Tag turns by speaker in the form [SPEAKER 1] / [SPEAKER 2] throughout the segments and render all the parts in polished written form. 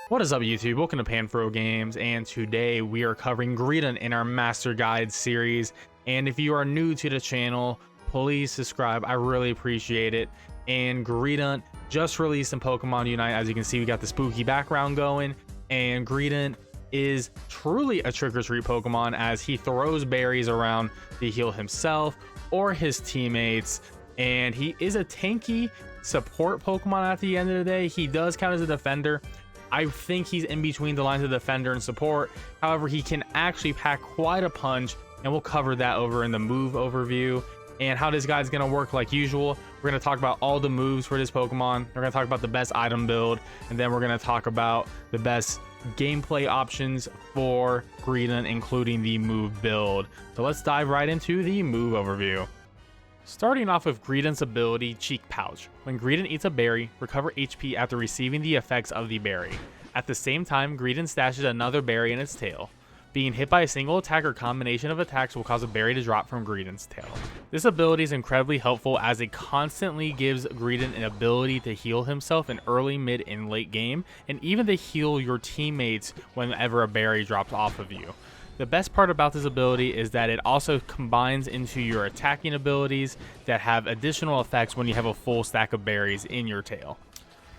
[SPEAKER 1] What is up, YouTube? Welcome to Panfro Games, and today we are covering Greedent in our Master Guide series. And if you are new to the channel, please subscribe. I really appreciate it. And Greedent just released in Pokemon Unite. As you can see, we got the spooky background going, and Greedent is truly a trick-or-treat Pokemon as he throws berries around to heal himself or his teammates. And he is a tanky support Pokemon at the end of the day. He does count as a defender. I think he's in between the lines of defender and support. However, he can actually pack quite a punch, and we'll cover that over in the move overview and how this guy's going to work like usual. We're going to talk about all the moves for this Pokemon. We're going to talk about the best item build, and then we're going to talk about the best gameplay options for Greedent, including the move build. So let's dive right into the move overview. Starting off with Greedent's ability, Cheek Pouch. When Greedent eats a berry, recover HP after receiving the effects of the berry. At the same time, Greedent stashes another berry in its tail. Being hit by a single attack or combination of attacks will cause a berry to drop from Greedent's tail. This ability is incredibly helpful as it constantly gives Greedent an ability to heal himself in early, mid, and late game, and even to heal your teammates whenever a berry drops off of you. The best part about this ability is that it also combines into your attacking abilities that have additional effects when you have a full stack of berries in your tail.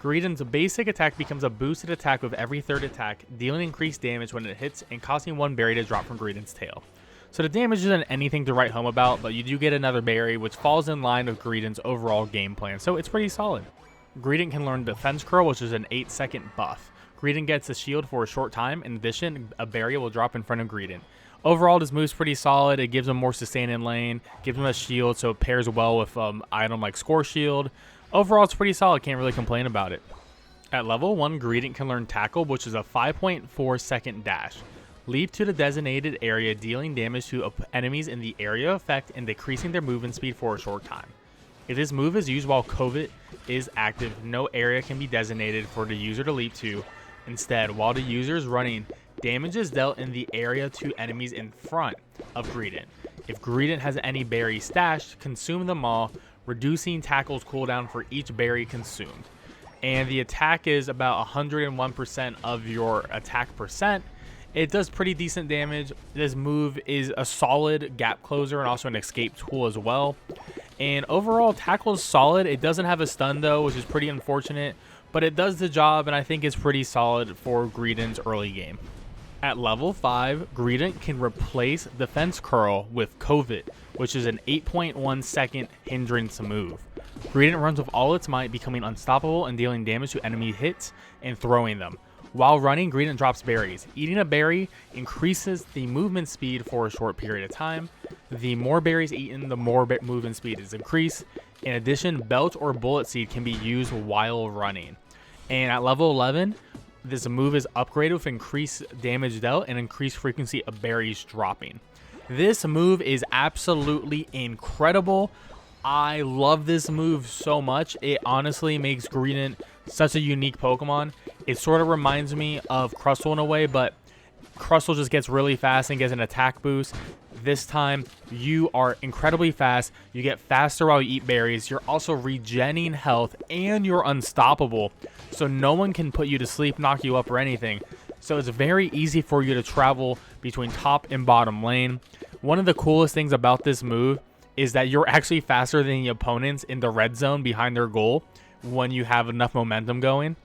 [SPEAKER 1] Greedent's basic attack becomes a boosted attack with every third attack, dealing increased damage when it hits and causing one berry to drop from Greedent's tail. So the damage isn't anything to write home about, but you do get another berry, which falls in line with Greedent's overall game plan, so it's pretty solid. Greedent can learn Defense Curl, which is an 8-second buff. Greedent gets a shield for a short time. In addition, a berry will drop in front of Greedent. Overall, this move's pretty solid. It gives him more sustain in lane, gives him a shield, so it pairs well with item like Score Shield. Overall, it's pretty solid. Can't really complain about it. At level 1, Greedent can learn Tackle, which is a 5.4 second dash. Leap to the designated area, dealing damage to enemies in the area of effect and decreasing their movement speed for a short time. If this move is used while COVID is active, no area can be designated for the user to leap to. Instead, while the user is running, damage is dealt in the area to enemies in front of Greedent. If Greedent has any berries stashed, consume them all, reducing Tackle's cooldown for each berry consumed. And the attack is about 101% of your attack percent. It does pretty decent damage. This move is a solid gap closer and also an escape tool as well. And overall, Tackle is solid. It doesn't have a stun though, which is pretty unfortunate, but it does the job, and I think it's pretty solid for Greedent's early game. At level 5, Greedent can replace Defense Curl with COVID, which is an 8.1 second hindrance move. Greedent runs with all its might, becoming unstoppable and dealing damage to enemy hits and throwing them. While running, Greedent drops berries. Eating a berry increases the movement speed for a short period of time. The more berries eaten, the more movement speed is increased. In addition, Belt or Bullet Seed can be used while running. And at level 11, this move is upgraded with increased damage dealt and increased frequency of berries dropping. This move is absolutely incredible. I love this move so much. It honestly makes Greedent such a unique Pokemon. It sort of reminds me of Crustle in a way, but Crustle just gets really fast and gets an attack boost. This time, you are incredibly fast. You get faster while you eat berries. You're also regenerating health, and you're unstoppable. So no one can put you to sleep, knock you up, or anything. So it's very easy for you to travel between top and bottom lane. One of the coolest things about this move is that you're actually faster than the opponents in the red zone behind their goal when you have enough momentum going.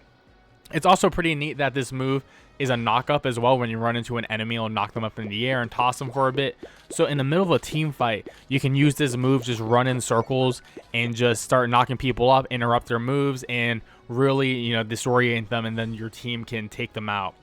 [SPEAKER 1] It's also pretty neat that this move is a knock up as well. When you run into an enemy, it'll knock them up in the air and toss them for a bit. So in the middle of a team fight, you can use this move, just run in circles and just start knocking people up, interrupt their moves, and really, disorient them, and then your team can take them out.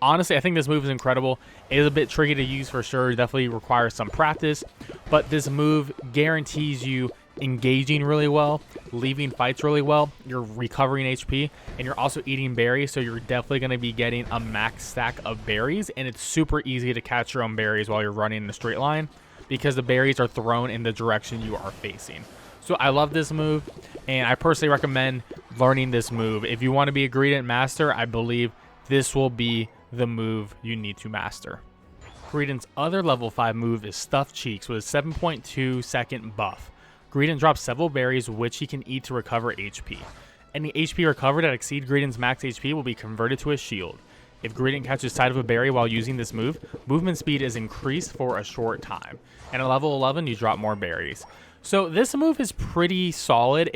[SPEAKER 1] Honestly, I think this move is incredible. It is a bit tricky to use for sure. It definitely requires some practice, but this move guarantees you engaging really well, leaving fights really well, you're recovering HP, and you're also eating berries, so you're definitely going to be getting a max stack of berries, and it's super easy to catch your own berries while you're running in a straight line because the berries are thrown in the direction you are facing. So I love this move, and I personally recommend learning this move. If you want to be a Greedent master, I believe this will be the move you need to master. Greedent's other level 5 move is Stuffed Cheeks with a 7.2 second buff. Greedent drops several berries which he can eat to recover HP. Any HP recovered that exceeds Greedent's max HP will be converted to a shield. If Greedent catches sight of a berry while using this move, movement speed is increased for a short time. And at level 11, you drop more berries. So this move is pretty solid.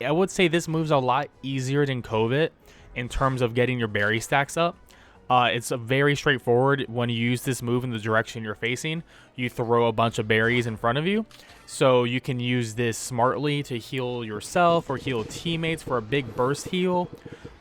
[SPEAKER 1] I would say this move's a lot easier than Covet in terms of getting your berry stacks up. It's very straightforward. When you use this move in the direction you're facing, you throw a bunch of berries in front of you. So you can use this smartly to heal yourself or heal teammates for a big burst heal.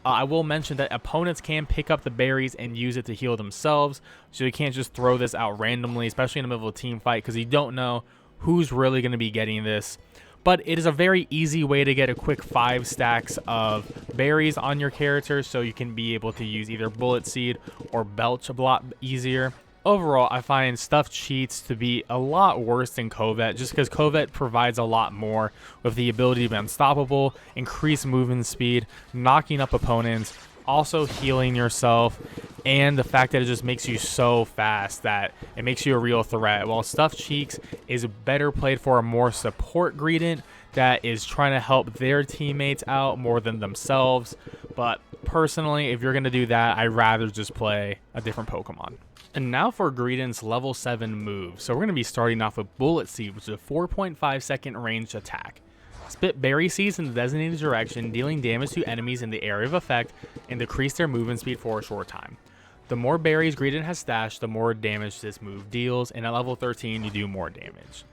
[SPEAKER 1] I will mention that opponents can pick up the berries and use it to heal themselves. So you can't just throw this out randomly, especially in the middle of a team fight, because you don't know who's really going to be getting this. But it is a very easy way to get a quick 5 stacks of berries on your character, so you can be able to use either Bullet Seed or Belch a lot easier. Overall, I find Stuffed Cheats to be a lot worse than Covet, just because Covet provides a lot more with the ability to be unstoppable, increase movement speed, knocking up opponents, also healing yourself, and the fact that it just makes you so fast that it makes you a real threat. While Stuffed Cheeks is better played for a more support Greedent that is trying to help their teammates out more than themselves. But personally, if you're going to do that, I'd rather just play a different Pokemon. And now for Greedent's level 7 move. So we're going to be starting off with Bullet Seed, which is a 4.5 second ranged attack. Spit berry seeds in the designated direction, dealing damage to enemies in the area of effect, and decrease their movement speed for a short time. The more berries Greedent has stashed, the more damage this move deals, and at level 13 you do more damage.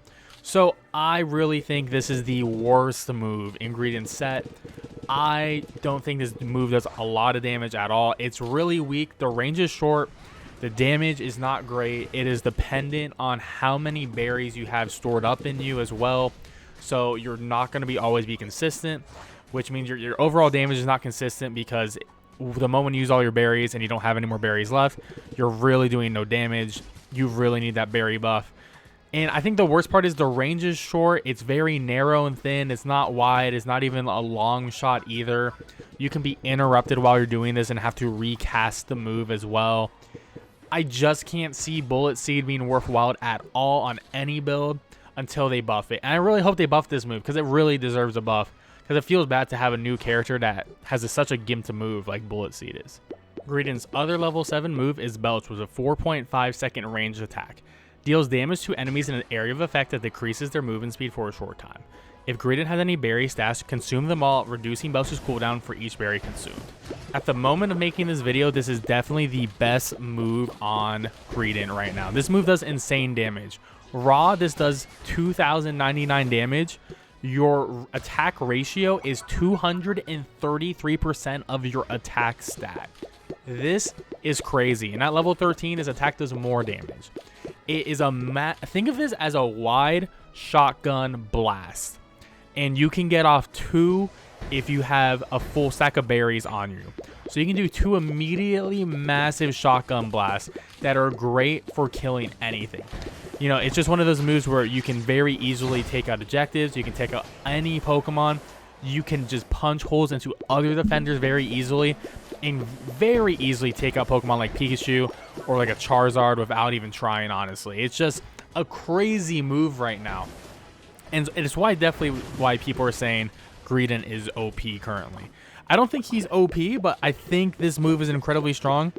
[SPEAKER 1] So I really think this is the worst move in Greedent's set. I don't think this move does a lot of damage at all. It's really weak, the range is short, the damage is not great. It is dependent on how many berries you have stored up in you as well. So you're not going to always be consistent, which means your overall damage is not consistent, because the moment you use all your berries and you don't have any more berries left, you're really doing no damage. You really need that berry buff. And I think the worst part is the range is short. It's very narrow and thin. It's not wide. It's not even a long shot either. You can be interrupted while you're doing this and have to recast the move as well. I just can't see Bullet Seed being worthwhile at all on any build until they buff it. And I really hope they buff this move, because it really deserves a buff, because it feels bad to have a new character that has such a gimp to move like Bullet Seed is. Greedent's other level 7 move is Belch, with a 4.5 second ranged attack. Deals damage to enemies in an area of effect that decreases their movement speed for a short time. If Greedent has any berry stashed, consume them all, reducing Belch's cooldown for each berry consumed. At the moment of making this video, this is definitely the best move on Greedent right now. This move does insane damage. Raw, this does 2,099 damage. Your attack ratio is 233% of your attack stat. This is crazy. And at level 13, his attack does more damage. It is think of this as a wide shotgun blast. And you can get off 2 if you have a full stack of berries on you. So you can do 2 immediately massive shotgun blasts that are great for killing anything. You know, it's just one of those moves where you can very easily take out objectives. You can take out any Pokemon. You can just punch holes into other defenders very easily, and very easily take out Pokemon like Pikachu or like a Charizard without even trying, honestly. It's just a crazy move right now. And it's definitely why people are saying Greedent is OP currently. I don't think he's OP, but I think this move is incredibly strong.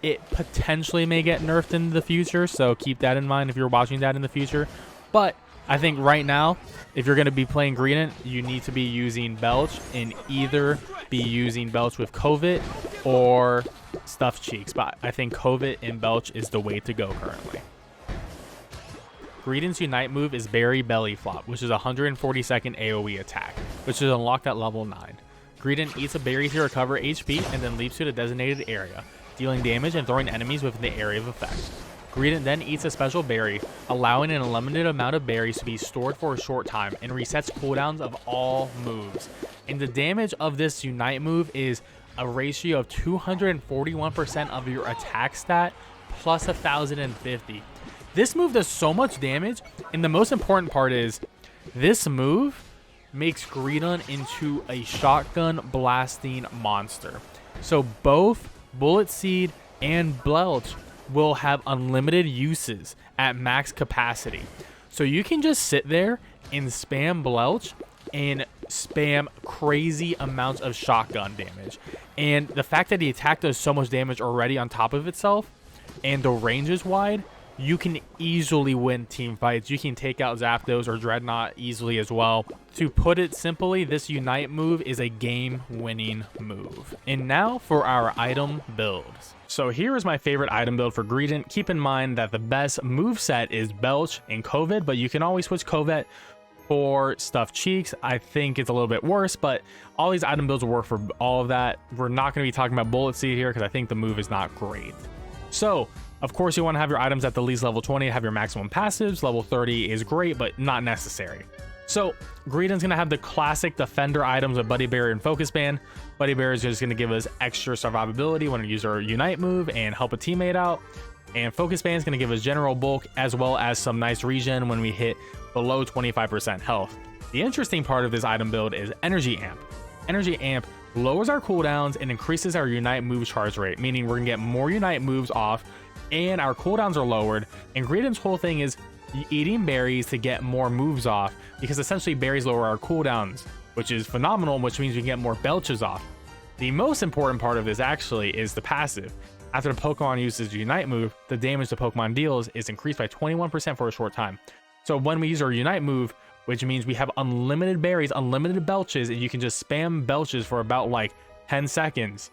[SPEAKER 1] It potentially may get nerfed in the future, so keep that in mind if you're watching that in the future. But I think right now, if you're going to be playing Greedent, you need to be using Belch, and either be using Belch with Covet or Stuffed Cheeks. But I think Covet and Belch is the way to go currently. Greedent's Unite move is Berry Belly Flop, which is a 140-second AoE attack, which is unlocked at level 9. Greedent eats a berry to recover HP and then leaps to the designated area, dealing damage and throwing enemies within the area of effect. Greedent then eats a special berry, allowing an unlimited amount of berries to be stored for a short time, and resets cooldowns of all moves. And the damage of this Unite move is a ratio of 241% of your attack stat plus 1,050. This move does so much damage, and the most important part is this move makes Greedent into a shotgun blasting monster. So both Bullet Seed and Belch will have unlimited uses at max capacity. So you can just sit there and spam Belch, and spam crazy amounts of shotgun damage. And the fact that the attack does so much damage already on top of itself, and the range is wide, you can easily win team fights. You can take out Zapdos or Dreadnought easily as well. To put it simply, this Unite move is a game-winning move. And now for our item builds. So here is my favorite item build for Greedent. Keep in mind that the best move set is Belch and Covet, but you can always switch Covet for Stuffed Cheeks. I think it's a little bit worse, but all these item builds will work for all of that. We're not going to be talking about Bullet Seed here because I think the move is not great. So of course, you want to have your items at the least level 20 to have your maximum passives. Level 30 is great, but not necessary. So Greedent's going to have the classic defender items of Buddy Barrier and Focus Band. Buddy Barrier is just going to give us extra survivability when we use our Unite move and help a teammate out. And Focus Band is going to give us general bulk as well as some nice regen when we hit below 25% health. The interesting part of this item build is Energy Amp. Energy Amp lowers our cooldowns and increases our Unite move charge rate, meaning we're going to get more Unite moves off and our cooldowns are lowered. And Greedent's whole thing is eating berries to get more moves off, because essentially berries lower our cooldowns, which is phenomenal, which means we can get more belches off. The most important part of this actually is the passive. After the Pokemon uses the Unite move, the damage the Pokemon deals is increased by 21% for a short time. So when we use our Unite move, which means we have unlimited berries, unlimited belches, and you can just spam belches for about like 10 seconds,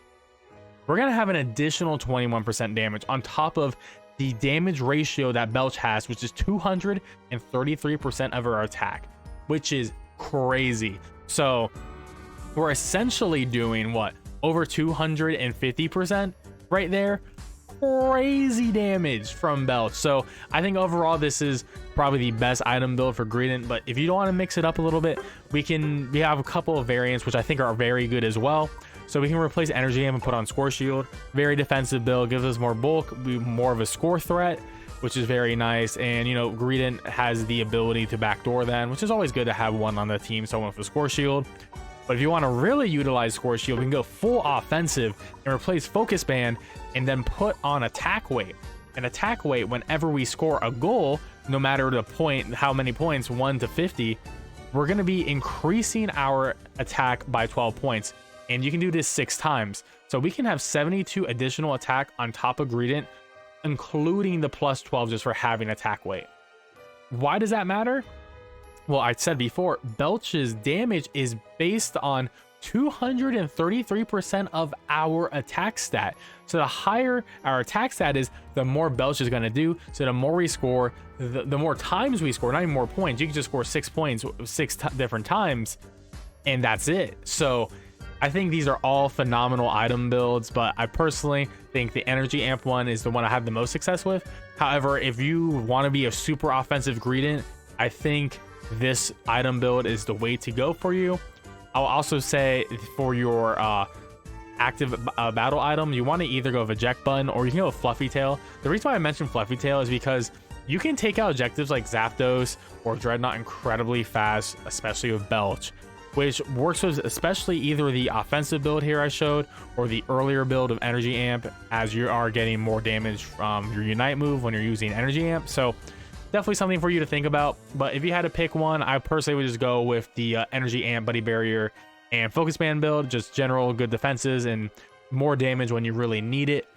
[SPEAKER 1] we're going to have an additional 21% damage on top of the damage ratio that Belch has, which is 233% of our attack, which is crazy. So we're essentially doing what? Over 250% right there. Crazy damage from Belch. So I think overall this is probably the best item build for Greedent, but if you don't want to mix it up a little bit, we have a couple of variants which I think are very good as well. So we can replace Energy Amp and put on Score Shield. Very defensive build, gives us more bulk, more of a score threat, which is very nice. And, you know, Greedent has the ability to backdoor then, which is always good to have one on the team, someone with a Score Shield. But if you want to really utilize Score Shield, we can go full offensive and replace Focus Band and then put on Attack Weight. And Attack Weight, whenever we score a goal, no matter the point, how many points, 1 to 50, we're going to be increasing our attack by 12 points. And you can do this 6 times. So we can have 72 additional attack on top of Greedent, including the plus 12 just for having attack weight. Why does that matter? Well, I said before, Belch's damage is based on 233% of our attack stat. So the higher our attack stat is, the more Belch is going to do. So the more we score, the more times we score, not even more points. You can just score 6 points 6 different times, and that's it. So I think these are all phenomenal item builds, but I personally think the Energy Amp one is the one I have the most success with. However, if you want to be a super offensive Greedent, I think this item build is the way to go for you. I'll also say for your active battle item, you want to either go with Eject Button or you can go with Fluffy Tail. The reason why I mentioned Fluffy Tail is because you can take out objectives like Zapdos or Dreadnought incredibly fast, especially with Belch, which works with especially either the offensive build here I showed or the earlier build of Energy Amp, as you are getting more damage from your Unite move when you're using Energy Amp. So definitely something for you to think about. But if you had to pick one, I personally would just go with the Energy Amp, Buddy Barrier, and Focus Band build. Just general good defenses and more damage when you really need it.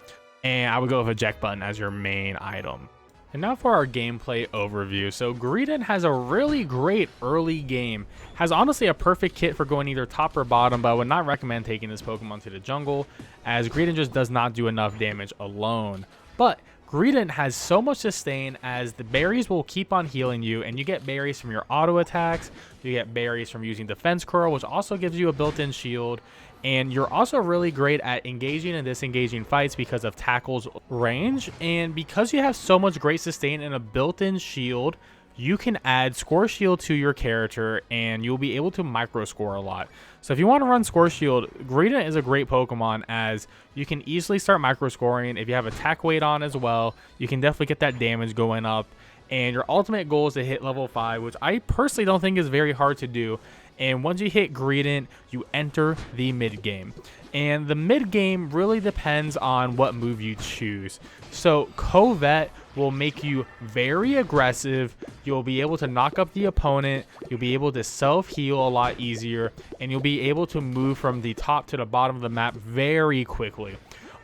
[SPEAKER 1] And I would go with Eject Button as your main item. And now for our gameplay overview. So Greedent has a really great early game. Has honestly a perfect kit for going either top or bottom, but I would not recommend taking this Pokemon to the jungle, as Greedent just does not do enough damage alone. But Greedent has so much sustain, as the berries will keep on healing you, and you get berries from your auto attacks, you get berries from using Defense Curl, which also gives you a built-in shield. And you're also really great at engaging and disengaging fights because of Tackle's range. And because you have so much great sustain and a built-in shield, you can add Score Shield to your character and you'll be able to micro score a lot. So if you want to run Score Shield, Greedent is a great Pokemon, as you can easily start micro scoring. If you have attack weight on as well, you can definitely get that damage going up. And your ultimate goal is to hit level 5, which I personally don't think is very hard to do. And once you hit Greedent, you enter the mid game. And the mid game really depends on what move you choose. So Covet will make you very aggressive. You'll be able to knock up the opponent. You'll be able to self-heal a lot easier, and you'll be able to move from the top to the bottom of the map very quickly.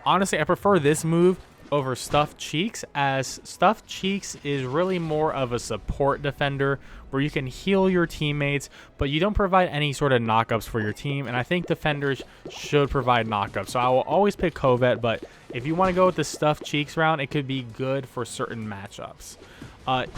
[SPEAKER 1] Honestly, I prefer this move over Stuffed Cheeks, as Stuffed Cheeks is really more of a support defender where you can heal your teammates, but you don't provide any sort of knockups for your team, and I think defenders should provide knockups. So I will always pick Covet, but if you want to go with the Stuffed Cheeks round, it could be good for certain matchups.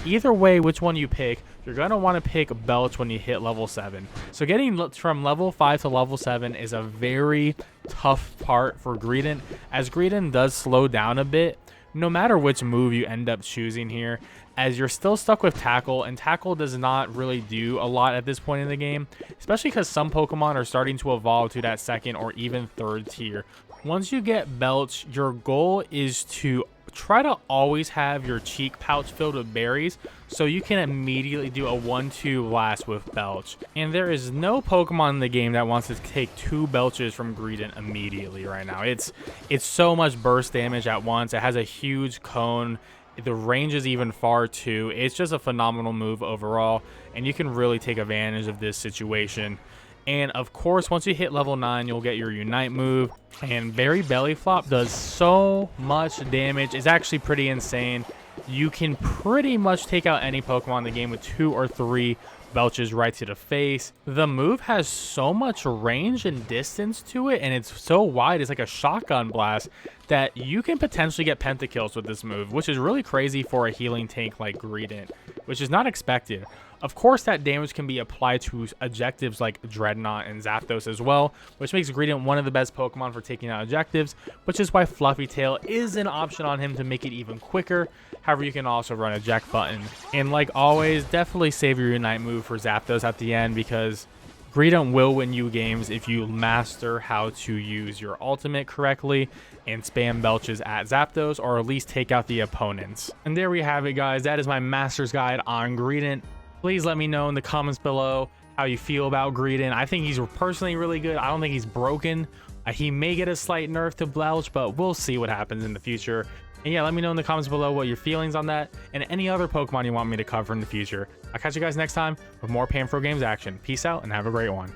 [SPEAKER 1] Either way, which one you pick, you're going to want to pick Belch when you hit level 7. So getting from level 5 to level 7 is a very tough part for Greedent, as Greedent does slow down a bit no matter which move you end up choosing here, as you're still stuck with Tackle, and Tackle does not really do a lot at this point in the game, especially because some Pokemon are starting to evolve to that second or even third tier. Once you get Belch, your goal is to try to always have your cheek pouch filled with berries so you can immediately do a 1-2 blast with Belch. And there is no Pokemon in the game that wants to take 2 Belches from Greedent immediately right now. It's so much burst damage at once. It has a huge cone. The range is even far too. It's just a phenomenal move overall, and you can really take advantage of this situation. And of course, once you hit level 9, you'll get your Unite move. And Berry Belly Flop does so much damage. It's actually pretty insane. You can pretty much take out any Pokemon in the game with 2 or 3 Belches right to the face. The move has so much range and distance to it, and it's so wide, it's like a shotgun blast, that you can potentially get pentakills with this move, which is really crazy for a healing tank like Greedent, which is not expected. Of course, that damage can be applied to objectives like Dreadnought and Zapdos as well, which makes Greedent one of the best Pokemon for taking out objectives, which is why Fluffy Tail is an option on him to make it even quicker. However, you can also run eject button. And like always, definitely save your Unite move for Zapdos at the end, because Greedent will win you games if you master how to use your ultimate correctly and spam Belches at Zapdos, or at least take out the opponents. And there we have it, guys. That is my master's guide on Greedent. Please let me know in the comments below how you feel about Greedent. I think he's personally really good. I don't think he's broken. He may get a slight nerf to Belch, but we'll see what happens in the future. And yeah, let me know in the comments below what your feelings on that and any other Pokemon you want me to cover in the future. I'll catch you guys next time with more Panfro Games action. Peace out and have a great one.